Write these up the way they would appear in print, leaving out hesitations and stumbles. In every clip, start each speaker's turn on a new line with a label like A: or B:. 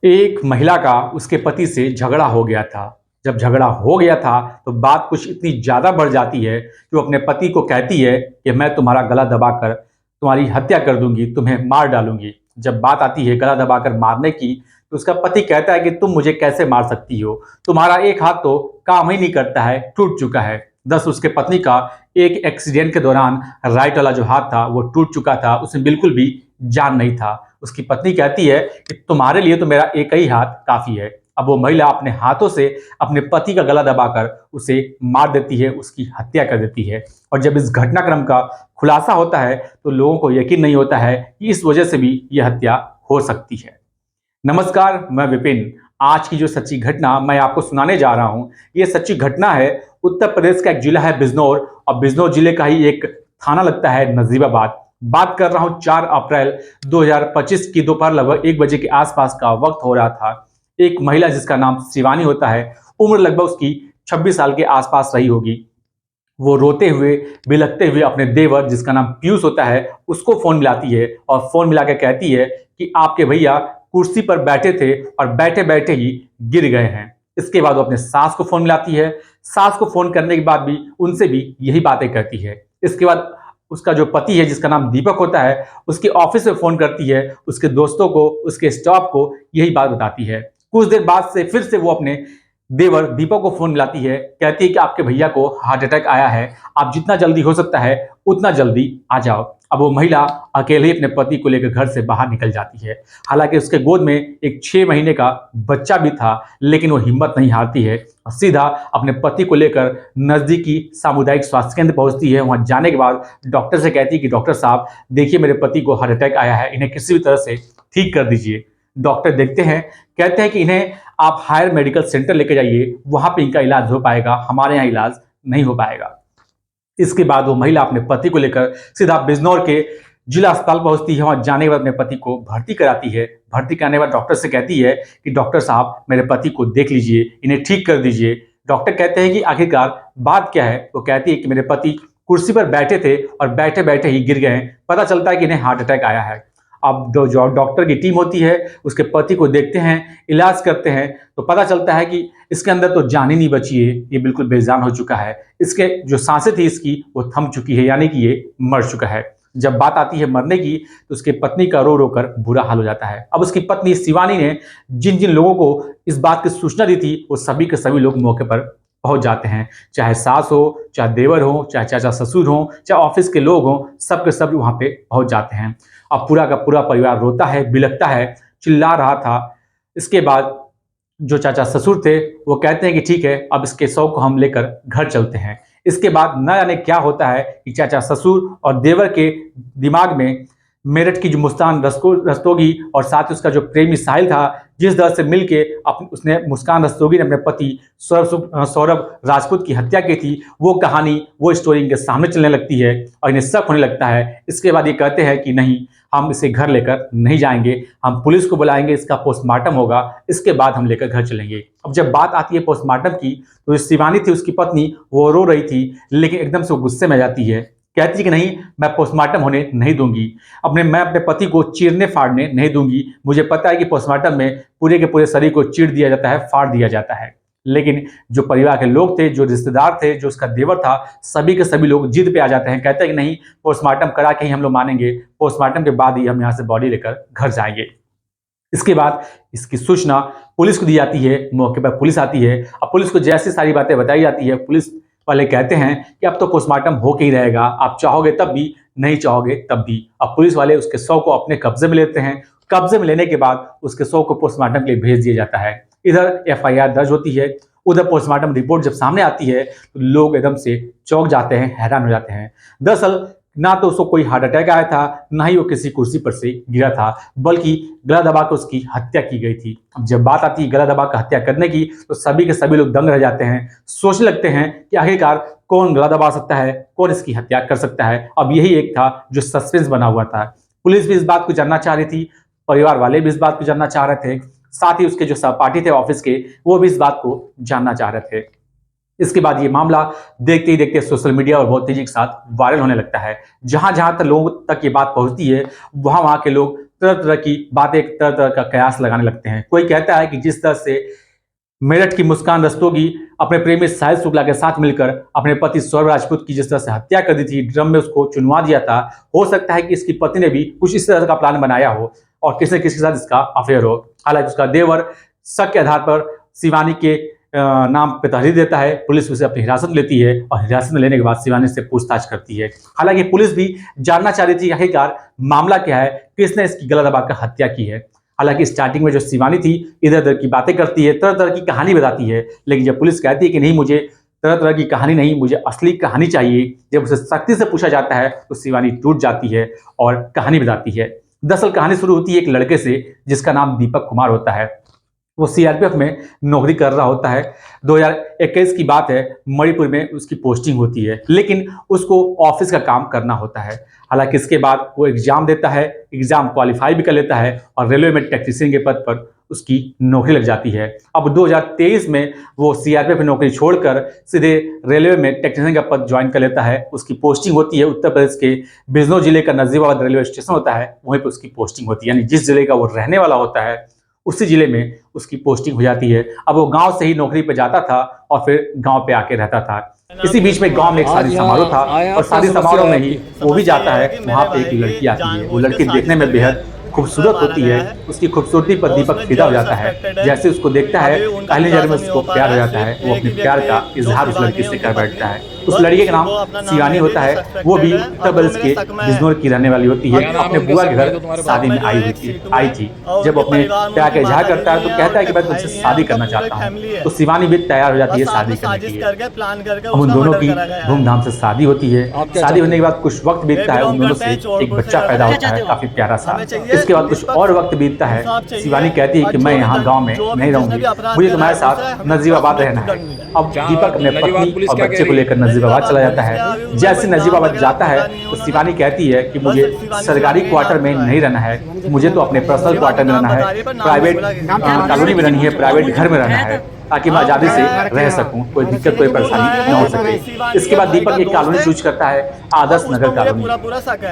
A: एक महिला का उसके पति से झगड़ा हो गया था। जब झगड़ा हो गया था तो बात कुछ इतनी ज़्यादा बढ़ जाती है कि वो अपने पति को कहती है कि मैं तुम्हारा गला दबाकर तुम्हारी हत्या कर दूंगी, तुम्हें मार डालूंगी। जब बात आती है गला दबाकर मारने की तो उसका पति कहता है कि तुम मुझे कैसे मार सकती हो, तुम्हारा एक हाथ तो काम ही नहीं करता है, टूट चुका है। दस उसके पत्नी का एक एक्सीडेंट के दौरान राइट वाला जो हाथ था वो टूट चुका था, उसमें बिल्कुल भी जान नहीं था। उसकी पत्नी कहती है कि तुम्हारे लिए तो मेरा एक ही हाथ काफी है। अब वो महिला अपने हाथों से अपने पति का गला दबाकर उसे मार देती है, उसकी हत्या कर देती है। और जब इस घटनाक्रम का खुलासा होता है तो लोगों को यकीन नहीं होता है कि इस वजह से भी यह हत्या हो सकती है। नमस्कार, मैं विपिन। आज की जो सच्ची घटना मैं आपको सुनाने जा रहा हूं, ये सच्ची घटना है। उत्तर प्रदेश का एक जिला है बिजनौर, और बिजनौर जिले का ही एक थाना लगता है नजीबाबाद। बात कर रहा हूं 4 अप्रैल 2025 की दोपहर लगभग 1 बजे के आसपास का वक्त हो रहा था। एक महिला जिसका नाम शिवानी होता है, उम्र लगभग उसकी 26 साल के आसपास रही होगी। वो रोते हुए बिलखते हुए अपने देवर जिसका नाम पीयूष होता है उसको फोन मिलाती है, और फोन मिला के कहती है कि आपके भैया कुर्सी पर बैठे थे और बैठे बैठे ही गिर गए हैं। इसके बाद वो अपने सास को फोन मिलाती है। सास को फोन करने के बाद भी उनसे भी यही बातें करती है। इसके बाद उसका जो पति है जिसका नाम दीपक होता है, उसके ऑफिस में फोन करती है, उसके दोस्तों को, उसके स्टाफ को यही बात बताती है। कुछ देर बाद से फिर से वो अपने देवर दीपक को फोन मिलाती है, कहती है कि आपके भैया को हार्ट अटैक आया है, आप जितना जल्दी हो सकता है उतना जल्दी आ जाओ। अब वो महिला अकेले ही अपने पति को लेकर घर से बाहर निकल जाती है। हालांकि उसके गोद में एक 6 महीने का बच्चा भी था, लेकिन वो हिम्मत नहीं हारती है और सीधा अपने पति को लेकर नजदीकी सामुदायिक स्वास्थ्य केंद्र पहुंचती है। वहां जाने के बाद डॉक्टर से कहती है कि डॉक्टर साहब देखिए, मेरे पति को हार्ट अटैक आया है, इन्हें किसी भी तरह से ठीक कर दीजिए। डॉक्टर देखते हैं, कहते हैं कि इन्हें आप हायर मेडिकल सेंटर लेके जाइए, वहां पे इनका इलाज हो पाएगा, हमारे यहाँ इलाज नहीं हो पाएगा। इसके बाद वो महिला अपने पति को लेकर सीधा बिजनौर के जिला अस्पताल पहुंचती है। वहां जाने के बाद अपने पति को भर्ती कराती है। भर्ती कराने के बाद डॉक्टर से कहती है कि डॉक्टर साहब मेरे पति को देख लीजिए, इन्हें ठीक कर दीजिए। डॉक्टर कहते हैं कि आखिरकार बात क्या है। वो कहती है कि मेरे पति कुर्सी पर बैठे थे और बैठे बैठे ही गिर गए हैं, पता चलता है कि इन्हें हार्ट अटैक आया है। अब जो डॉक्टर की टीम होती है उसके पति को देखते हैं, इलाज करते हैं, तो पता चलता है कि इसके अंदर तो जान ही नहीं बची है, ये बिल्कुल बेजान हो चुका है। इसके जो सांसें थी इसकी वो थम चुकी है, यानी कि ये मर चुका है। जब बात आती है मरने की तो उसके पत्नी का रो रो कर बुरा हाल हो जाता है। अब उसकी पत्नी शिवानी ने जिन जिन लोगों को इस बात की सूचना दी थी वो सभी के सभी लोग मौके पर पहुंच जाते हैं। चाहे सास हो, चाहे देवर हो, चाहे चाचा ससुर हो, चाहे ऑफिस के लोग हों, सब के सब वहां पे पहुंच जाते हैं। अब पूरा का पूरा परिवार रोता है, बिलखता है, चिल्ला रहा था। इसके बाद जो चाचा ससुर थे वो कहते हैं कि ठीक है, अब इसके शव को हम लेकर घर चलते हैं। इसके बाद न जाने क्या होता है कि चाचा ससुर और देवर के दिमाग में मेरठ की जो मुस्कान रस्तोगी और साथ ही उसका जो प्रेमी साहिल था, जिस दर से मिलके उसने मुस्कान रस्तोगी ने अपने पति सौरभ राजपूत की हत्या की थी, वो कहानी, वो स्टोरी इनके सामने चलने लगती है और इन्हें शक होने लगता है। इसके बाद ये कहते हैं कि नहीं, हम इसे घर लेकर नहीं जाएंगे, हम पुलिस को बुलाएंगे, इसका पोस्टमार्टम होगा, इसके बाद हम लेकर घर चलेंगे। अब जब बात आती है पोस्टमार्टम की तो शिवानी थी उसकी पत्नी, वो रो रही थी, लेकिन एकदम से वो गुस्से में आ जाती है। कहती है कि नहीं, मैं पोस्टमार्टम होने नहीं दूंगी, मैं अपने पति को चीरने फाड़ने नहीं दूंगी। मुझे पता है कि पोस्टमार्टम में पूरे के पूरे शरीर को चीर दिया जाता है, फाड़ दिया जाता है। लेकिन जो परिवार के लोग थे, जो रिश्तेदार थे, जो उसका देवर था, सभी के सभी लोग जिद पे आ जाते हैं। कहते हैं कि नहीं, पोस्टमार्टम करा के ही हम लोग मानेंगे, पोस्टमार्टम के बाद ही हम यहाँ से बॉडी लेकर घर जाएंगे। इसके बाद इसकी सूचना पुलिस को दी जाती है। मौके पर पुलिस आती है। अब पुलिस को जैसी सारी बातें बताई जाती है, पुलिस वाले कहते हैं कि अब तो पोस्टमार्टम हो के ही रहेगा, आप चाहोगे तब भी, नहीं चाहोगे तब भी। अब पुलिस वाले उसके शव को अपने कब्जे में लेते हैं। कब्जे में लेने के बाद उसके शव को पोस्टमार्टम के लिए भेज दिया जाता है। इधर एफआईआर दर्ज होती है, उधर पोस्टमार्टम रिपोर्ट जब सामने आती है तो लोग एकदम से चौंक जाते हैं, हैरान हो जाते हैं। दरअसल ना तो उसको कोई हार्ट अटैक आया था, ना ही वो किसी कुर्सी पर से गिरा था, बल्कि गला दबाकर उसकी हत्या की गई थी। अब जब बात आती है गला दबाकर हत्या करने की तो सभी के सभी लोग दंग रह जाते हैं, सोचने लगते हैं कि आखिरकार कौन गला दबा सकता है, कौन इसकी हत्या कर सकता है। अब यही एक था जो सस्पेंस बना हुआ था। पुलिस भी इस बात को जानना चाह रही थी, परिवार वाले भी इस बात को जानना चाह रहे थे, साथ ही उसके जो सहपाठी थे ऑफिस के, वो भी इस बात को जानना चाह रहे थे। इसके बाद ये मामला देखते ही देखते सोशल मीडिया और बहुत तेजी के साथ वायरल होने लगता है। जहां जहां तक लोगों तक ये बात पहुंचती है, वहां वहां के लोग तरह तरह की बातें, तरह तरह का कयास लगाने लगते हैं। कोई कहता है कि जिस तरह से मेरठ की मुस्कान रस्तोगी अपने प्रेमी साहिल शुक्ला के साथ मिलकर अपने पति सौरभ राजपूत की जिस तरह से हत्या कर दी थी, ड्रम में उसको चुनवा दिया था, हो सकता है कि इसकी पत्नी ने भी कुछ इस तरह का प्लान बनाया हो और किसी न किसी के साथ इसका अफेयर हो। हालांकि उसका देवर शक के आधार पर शिवानी के नाम पे तहरीर देता है। पुलिस उसे अपनी हिरासत में लेती है और हिरासत में लेने के बाद शिवानी से पूछताछ करती है। हालांकि पुलिस भी जानना चाह रही थी आखिरकार मामला क्या है, किसने इसकी गला दबाकर हत्या की है। हालांकि स्टार्टिंग में जो शिवानी थी इधर उधर की बातें करती है, तरह तरह की कहानी बताती है, लेकिन जब पुलिस कहती है कि नहीं, मुझे तरह तरह की कहानी नहीं, मुझे असली कहानी चाहिए, जब उसे सख्ती से पूछा जाता है तो शिवानी टूट जाती है और कहानी बताती है। दरअसल कहानी शुरू होती है एक लड़के से जिसका नाम दीपक कुमार होता है। वो सीआरपीएफ में नौकरी कर रहा होता है। 2021 की बात है, मणिपुर में उसकी पोस्टिंग होती है, लेकिन उसको ऑफिस का काम करना होता है। हालांकि इसके बाद वो एग्जाम देता है, एग्जाम क्वालिफाई भी कर लेता है और रेलवे में टेक्नीशियन के पद पर उसकी नौकरी लग जाती है। अब 2023 में वो सीआरपीएफ में नौकरी छोड़कर सीधे रेलवे में टेक्नीशियन का पद ज्वाइन कर लेता है। उसकी पोस्टिंग होती है उत्तर प्रदेश के बिजनौर जिले का नजीबाबाद रेलवे स्टेशन होता है, वहीं पर उसकी पोस्टिंग होती है। यानी जिस जिले का वो रहने वाला होता है उसी जिले में उसकी पोस्टिंग हो जाती है। अब वो गांव से ही नौकरी पे जाता था और फिर गांव पे आके रहता था। इसी बीच में गांव में एक शादी समारोह था और शादी समारोह में ही वो भी जाता है। वहां पे एक लड़की आती है। वो लड़की देखने में बेहद खूबसूरत होती है। उसकी खूबसूरती पर दीपक फिदा हो जाता है। जैसे उसको देखता है पहली नजर में उसको प्यार हो जाता है। वो अपने प्यार का इजहार उस लड़की से कर बैठता है। उस लड़के का नाम शिवानी होता है। वो भी उत्तर प्रदेश के बिजनौर की रहने वाली होती है। अपने बुआ के घर शादी में आई थी। जब अपने प्यार का इजहार करता है तो कहता है कि मैं तुमसे शादी करना चाहता हूँ। तो शिवानी भी तैयार हो जाती है शादी करने के लिए। उन दोनों की धूमधाम से शादी होती है। शादी होने के बाद कुछ वक्त बीतता है, उन दोनों से एक बच्चा पैदा होता है, काफी प्यारा सा। इसके बाद कुछ और वक्त बीतता है। शिवानी कहती है कि मैं यहाँ गाँव में नहीं रहूंगी, मुझे तुम्हारे साथ नजीबाबाद रहना है। अब दीपक अपने पत्नी और बच्चे को लेकर नजीबाबाद चला जाता है। जैसे नजीबाबाद जाता है तो शिवानी कहती है कि मुझे सरकारी क्वार्टर में नहीं रहना है, मुझे तो अपने पर्सनल क्वार्टर में रहना है, प्राइवेट कॉलोनी में रहनी है, प्राइवेट घर में रहना है, ताकि मैं आजादी से रह सकूं, कोई दिक्कत कोई परेशानी न हो सके। इसके बाद दीपक एक कॉलोनी चूज करता है, आदर्श नगर कॉलोनी।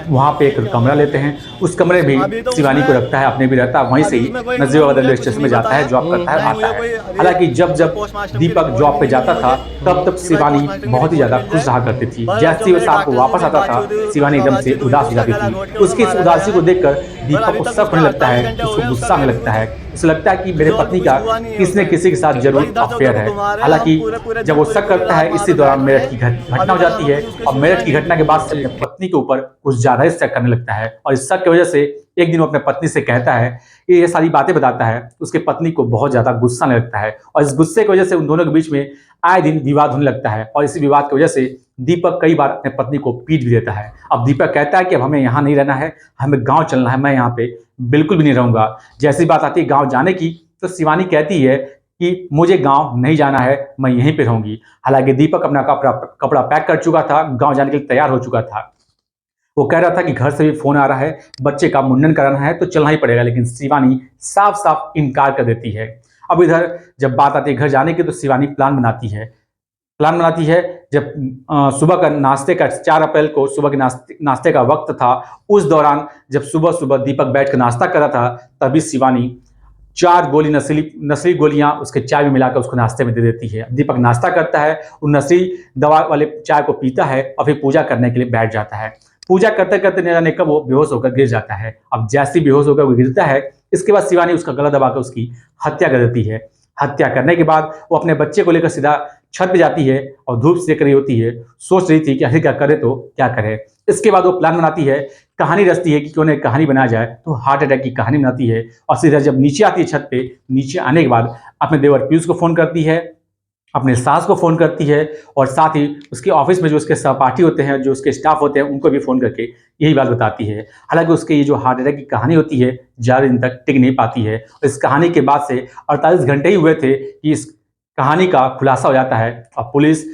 A: वहां पे एक कमरा लेते हैं। उस कमरे में शिवानी को रखता है, अपने भी रहता है। वहीं से ही नजीबाबाद रेलवे स्टेशन में जाता है, जॉब करता है, आता है। हालांकि जब जब दीपक जॉब पे जाता था तब तब शिवानी बहुत ही ज्यादा खुश रहा करती थी। जैसे ही वो शाम को वापस आता था शिवानी एकदम से उदास हो जाती थी। उसकी इस उदासी को देखकर दीपक को शक होने लगता है, उसको गुस्सा आने लगता है। उसे लगता है कि मेरे पत्नी का किसी न किसी के साथ जरूर अफेयर है। हालांकि जब वो शक करता है इसी दौरान मेरठ की घटना हो जाती है और मेरठ की घटना के बाद से पत्नी के ऊपर कुछ ज्यादा ही शक करने लगता है। और इस शक की वजह से एक दिन वो अपने पत्नी से कहता है, ये सारी बातें बताता है। उसके पत्नी को बहुत ज्यादा गुस्सा आने लगता है और इस गुस्से की वजह से उन दोनों के बीच में आए दिन विवाद होने लगता है। और इसी विवाद की वजह से दीपक कई बार अपने पत्नी को पीट भी देता है। अब दीपक कहता है कि अब हमें यहाँ नहीं रहना है, हमें गांव चलना है, मैं यहाँ पे बिल्कुल भी नहीं रहूंगा। जैसी बात आती है गांव जाने की तो शिवानी कहती है कि मुझे गांव नहीं जाना है, मैं यहीं पे रहूंगी। हालांकि दीपक अपना कपड़ा पैक कर चुका था, गांव जाने के लिए तैयार हो चुका था। वो कह रहा था कि घर से भी फोन आ रहा है, बच्चे का मुंडन कराना है तो चलना ही पड़ेगा, लेकिन शिवानी साफ साफ इनकार कर देती है। अब इधर जब बात आती है घर जाने की तो शिवानी प्लान बनाती है। जब सुबह का नाश्ते का 4 अप्रैल को सुबह के नाश्ते का वक्त था, उस दौरान जब सुबह सुबह दीपक बैठ कर नाश्ता कर रहा था तभी शिवानी 4 गोली नशीली गोलियां उसके चाय में मिलाकर उसको नाश्ते में दे देती है। दीपक नाश्ता करता है, उन नशीली दवा वाले चाय को पीता है और फिर पूजा करने के लिए बैठ जाता है। पूजा करते करते न जाने कब वो बेहोश होकर गिर जाता है। अब जैसे बेहोश होकर वो गिरता है, इसके बाद शिवानी उसका गला दबाकर उसकी हत्या कर देती है। हत्या करने के बाद वो अपने बच्चे को लेकर सीधा छत पे जाती है और धूप सेक रही होती है। सोच रही थी कि आखिर क्या करे तो क्या करे। इसके बाद वो प्लान बनाती है, कहानी रचती है कि क्यों ना कहानी बनाया जाए, तो हार्ट अटैक की कहानी बनाती है। और सीधा जब नीचे आती है छत पे, नीचे आने के बाद अपने देवर पीयूष को फोन करती है, अपने सास को फोन करती है और साथ ही उसके ऑफिस में जो उसके सहपाठी होते हैं, जो उसके स्टाफ होते हैं, उनको भी फोन करके यही बात बताती है। हालांकि उसके ये जो हार्ट अटैक की कहानी होती है ज़्यादा दिन तक टिक नहीं पाती है। इस कहानी के बाद से 48 घंटे ही हुए थे कि इस कहानी का खुलासा हो जाता है और पुलिस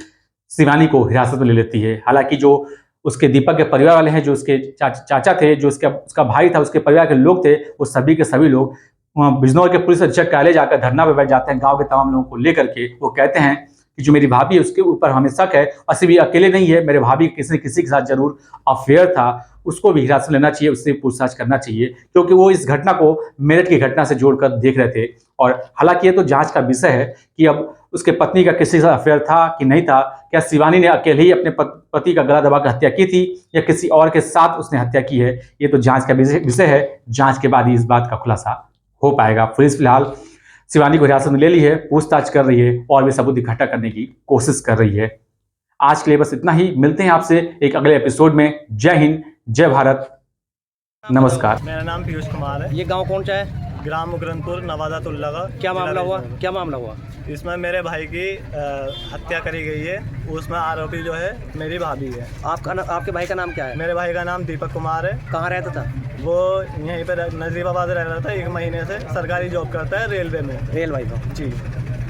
A: शिवानी को हिरासत में ले लेती है। हालांकि जो उसके दीपक के परिवार वाले हैं, जो उसके चाचा थे, जो उसका भाई था, उसके परिवार के लोग थे, वो सभी के सभी लोग बिजनौर के पुलिस अधीक्षक कार्यालय जाकर धरना पे बैठ जाते हैं गांव के तमाम लोगों को लेकर के। वो कहते हैं कि जो मेरी भाभी है उसके ऊपर हमें शक है, और सिर्फ ये अकेले नहीं है, मेरे भाभी किसी न किसी के साथ जरूर अफेयर था उसको भी हिरासत में लेना चाहिए, उससे पूछताछ करना चाहिए, क्योंकि वो इस घटना को मेरठ की घटना से जोड़कर देख रहे थे। और हालांकि ये तो जांच का विषय है कि अब उसके पत्नी का किसी से अफेयर था कि नहीं था, क्या शिवानी ने अकेले ही अपने पति का गला दबाकर हत्या की थी या किसी और के साथ उसने हत्या की है, ये तो जांच का विषय है। जांच के बाद ही इस बात का खुलासा हो पाएगा। पुलिस फिलहाल शिवानी को हिरासत में ले ली है, पूछताछ कर रही है और भी सबूत इकट्ठा करने की कोशिश कर रही है। आज के लिए बस इतना ही, मिलते हैं आपसे एक अगले एपिसोड में। जय हिंद, जय भारत, नमस्कार।
B: मेरा नाम पीयूष कुमार है।
C: ये गांव कौन सा है?
B: ग्राम मुकरनपुर, नवादा तुल्लगा।
C: क्या मामला हुआ? क्या मामला हुआ?
B: इसमें मेरे भाई की हत्या करी गई है। उसमें आरोपी जो है मेरी भाभी है।
C: आपके भाई का नाम क्या है?
B: मेरे भाई का नाम दीपक कुमार है।
C: कहाँ रहता था?
B: वो यहीं पर नजीबाबाद रह रहा था। 1 महीने से सरकारी जॉब करता है रेलवे में।
C: रेलवे का?
B: जी।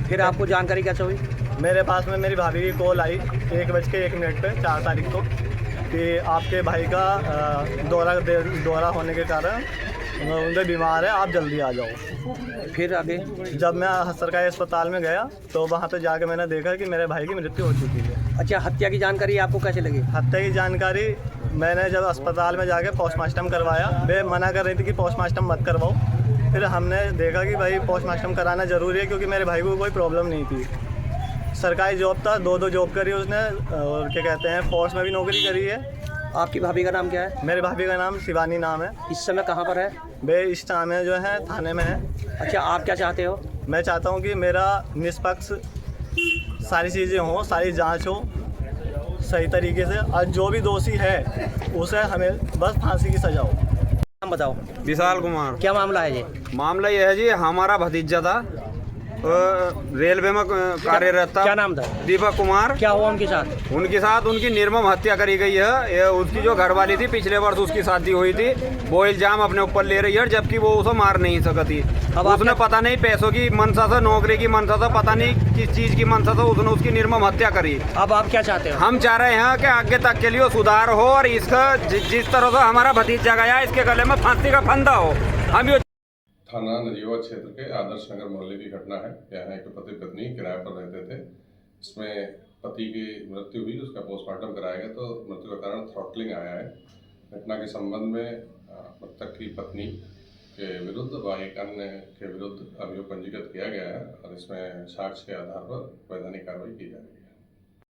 C: फिर आपको जानकारी कैसे हुई?
B: मेरे पास में मेरी भाभी की कॉल आई 1:01 पे 4 तारीख को कि आपके भाई का दौरा होने के कारण उनके बीमार है, आप जल्दी आ जाओ।
C: फिर आगे?
B: जब मैं सरकारी अस्पताल में गया तो वहाँ पे जाके मैंने देखा कि मेरे भाई की मृत्यु हो चुकी है।
C: अच्छा, हत्या की जानकारी आपको कैसे लगी?
B: हत्या की जानकारी मैंने जब अस्पताल में जाके पोस्टमार्टम करवाया, वे मना कर रही थी कि पोस्टमार्टम मत करवाओ। फिर हमने देखा कि भाई पोस्टमार्टम कराना ज़रूरी है, क्योंकि मेरे भाई को कोई प्रॉब्लम नहीं थी। सरकारी जॉब था, 2 जॉब करी उसने, और क्या कहते हैं फोर्स में भी नौकरी करी है।
C: आपकी भाभी का नाम क्या है?
B: मेरी भाभी का नाम शिवानी नाम है।
C: इस समय कहाँ पर है?
B: वे इस समय जो है थाने में है।
C: अच्छा, आप क्या चाहते हो?
B: मैं चाहता हूँ कि मेरा निष्पक्ष सारी चीज़ें हों, सारी जांच हो सही तरीके से, और जो भी दोषी है उसे हमें बस फांसी की सजा हो।
C: नाम बताओ।
D: विशाल कुमार।
C: क्या मामला है ये?
D: मामला यह है जी, हमारा भतीजा था, रेलवे में कार्यरत था।
C: क्या नाम था?
D: दीपक कुमार।
C: क्या हुआ उनके साथ?
D: उनके साथ उनकी निर्मम हत्या करी गई है। ये उसकी जो घरवाली थी, पिछले वर्ष उसकी शादी हुई थी, वो इल्जाम अपने ऊपर ले रही है, जबकि वो उसे मार नहीं सकती।
C: अब
D: उसने पता नहीं पैसों की मनसा से, नौकरी की मनसा से, पता नहीं किस चीज की मनसा से उसने उसकी निर्मम हत्या करी।
C: अब आप क्या चाहते हो?
D: हम चाह रहे हैं कि आगे तक के लिए सुधार हो और इसका जिस तरह से हमारा भतीजा गया, इसके गले में फांसी का फंदा हो। हम ये
E: थाना नजीबाबाद क्षेत्र के आदर्श नगर मोहल्ले की घटना है। यहाँ एक पति पत्नी किराए पर रहते थे। इसमें पति की मृत्यु हुई, उसका पोस्टमार्टम कराया गया तो मृत्यु का कारण थ्रॉटलिंग आया है। घटना के संबंध में मृतक की पत्नी के विरुद्ध व एक अन्य के विरुद्ध अभियोग पंजीकृत किया गया है और इसमें साक्ष्य के आधार पर वैधानिक कार्रवाई की जाएगी।